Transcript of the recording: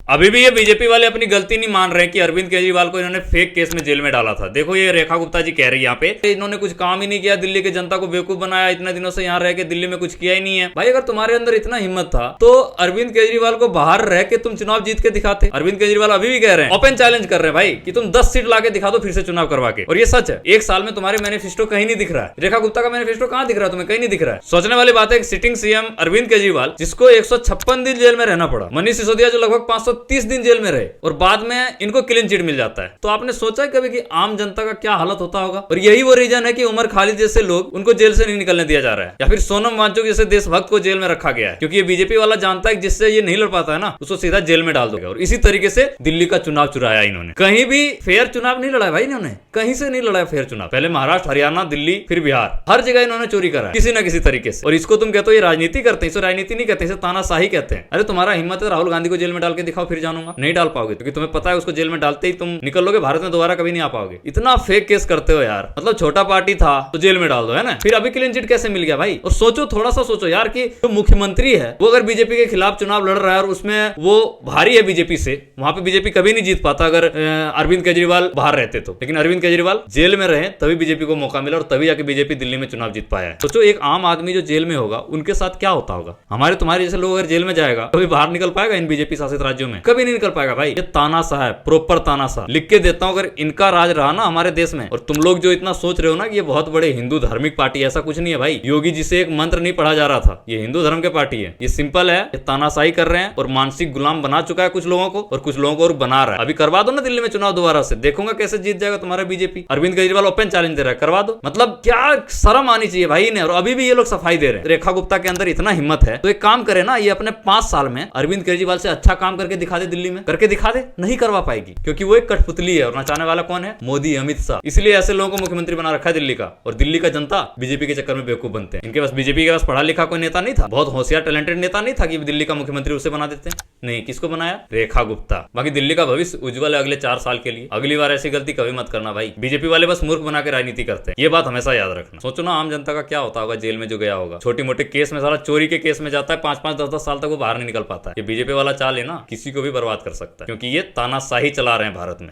अभी भी ये बीजेपी वाले अपनी गलती नहीं मान रहे कि अरविंद केजरीवाल को इन्होंने फेक केस में जेल में डाला था। देखो ये रेखा गुप्ता जी कह रही है यहाँ पे, इन्होंने कुछ काम ही नहीं किया, दिल्ली की जनता को बेवकूफ बनाया, इतने दिनों से यहाँ रह के दिल्ली में कुछ किया ही नहीं है। भाई अगर तुम्हारे अंदर इतना हिम्मत था तो अरविंद केजरीवाल को बाहर रह के तुम चुनाव जीत के दिखाते। अरविंद केजरीवाल अभी भी कह रहे हैं, ओपन चैलेंज कर रहे हैं भाई कि तुम 10 सीट लाके दिखा दो फिर से चुनाव करवा के। और ये सच है, एक साल में तुम्हारे मैनिफेस्टो कहीं नहीं दिख रहा है। रेखा गुप्ता का मैनिफेस्टो कहां दिख रहा है तुम्हें? कहीं नहीं दिख रहा है। सोचने वाली बात है, सिटिंग सीएम अरविंद केजरीवाल जिसको 156 दिन जेल में रहना पड़ा, मनीष सिसोदिया जो लगभग 530 दिन जेल में रहे और बाद में इनको क्लीन चिट मिल जाता है। तो आपने सोचा है कभी कि आम जनता का क्या हालत होता होगा? और यही वो रीजन है कि उमर खालिद जैसे लोग उनको जेल से नहीं निकलने दिया जा रहा है, या फिर सोनम वांगचुक जैसे देशभक्त को जेल में रखा गया है, क्योंकि ये बीजेपी वाला जानता है कि जिससे ये नहीं लड़ पाता है ना उसको सीधा जेल में डाल दोगे। और इसी तरीके से दिल्ली का चुनाव चुराया इन्होंने। कहीं भी फेयर चुनाव नहीं लड़ा भाई इन्होंने, कहीं से नहीं लड़ा फेयर चुनाव। पहले महाराष्ट्र, हरियाणा, दिल्ली, फिर बिहार, हर जगह इन्होंने चोरी करा किसी ना किसी तरीके से। और इसको तुम कहते हो ये राजनीति करते हैं? इसे राजनीति नहीं कहते, इसे तानाशाही कहते हैं। अरे तुम्हारा हिम्मत है राहुल गांधी को जेल में डाल के दिखाओ, फिर जानूंगा। नहीं डाल पाओगे क्योंकि तुम्हें पता है उसको जेल में डालते ही तुम निकल लोगे, भारत में दोबारा कभी नहीं आ पाओगे। इतना फेक केस करते हो यार। मतलब छोटा पार्टी था तो जेल में डाल दो, है ना? फिर अभी क्लीन चिट कैसे मिल गया भाई? और सोचो, थोड़ा सा सोचो यार कि जो मुख्यमंत्री है वो अगर बीजेपी के खिलाफ चुनाव लड़ रहा है और उसमें वो भारी है बीजेपी से, वहां पे बीजेपी कभी नहीं जीत पाता अगर अरविंद केजरीवाल बाहर रहते तो। लेकिन अरविंद केजरीवाल जेल में रहे तभी बीजेपी को मौका मिला और तभी जाके बीजेपी दिल्ली में चुनाव जीत पाया है। सोचो एक आम आदमी जो जेल में होगा उनके साथ क्या होता होगा। हमारे तुम्हारे जैसे लोग अगर जेल में जाएगा कभी बाहर निकल पाएगा इन बीजेपी शासित राज्यों में? कभी नहीं निकल पाएगा भाई। ये तानाशाह है, प्रॉपर तानाशाह। लिख के देता हूं, अगर इनका राज रहा ना हमारे देश में, और तुम लोग जो इतना सोच रहे हो ना कि ये बहुत बड़े हिंदू धार्मिक पार्टी, ऐसा कुछ नहीं है भाई। योगी जी से एक मंत्र नहीं पढ़ा जा रहा था, ये हिंदू धर्म के पार्टी है। ये सिंपल है, ये तानाशाही कर रहे हैं और मानसिक गुलाम बना चुका है कुछ लोगों को, और कुछ लोगों को और बना रहा है। अभी करवा दो ना दिल्ली में चुनाव दोबारा से, देखूंगा कैसे जीत जाएगा तुम्हारा BJP. Arvind Kejriwal open challenge दे रहा है, करवा दो। मतलब क्या शर्म आनी चाहिए भाई इन्हें। और अभी भी ये लोग सफाई दे रहे हैं। रेखा गुप्ता के अंदर इतना हिम्मत है तो एक काम करे ना, ये अपने 5 साल में अरविंद केजरीवाल से अच्छा काम करके दिखा दे, दिल्ली में करके दिखा दे। नहीं करवा पाएगी क्योंकि वो एक कठपुतली है और नचाने वाला कौन है? मोदी, अमित शाह। इसलिए ऐसे लोगों को मुख्यमंत्री बना रखा है दिल्ली का। और दिल्ली का जनता बीजेपी के चक्कर में बेवकूफ बनते हैं। इनके पास बीजेपी के पास पढ़ा लिखा कोई नेता नहीं था, बहुत होशियार टैलेंटेड नेता नहीं था कि दिल्ली का मुख्यमंत्री उसे बना देते हैं। नहीं, किसको बनाया? रेखा गुप्ता। बाकी दिल्ली का भविष्य उज्जवल है अगले 4 साल के लिए। अगली बार ऐसी गलती कभी मत करना भाई। बीजेपी वाले बस मूर्ख बना के राजनीति करते हैं, ये बात हमेशा याद रखना। सोचो ना आम जनता का क्या होता होगा जेल में जो गया होगा। छोटी मोटे केस में, सारा चोरी के केस में जाता है, 5-5, 10-10 साल तक वो बाहर नहीं निकल पाता है। ये बीजेपी वाला चाल है ना, किसी को भी बर्बाद कर सकता है, क्योंकि ये तानाशाही चला रहे हैं भारत में।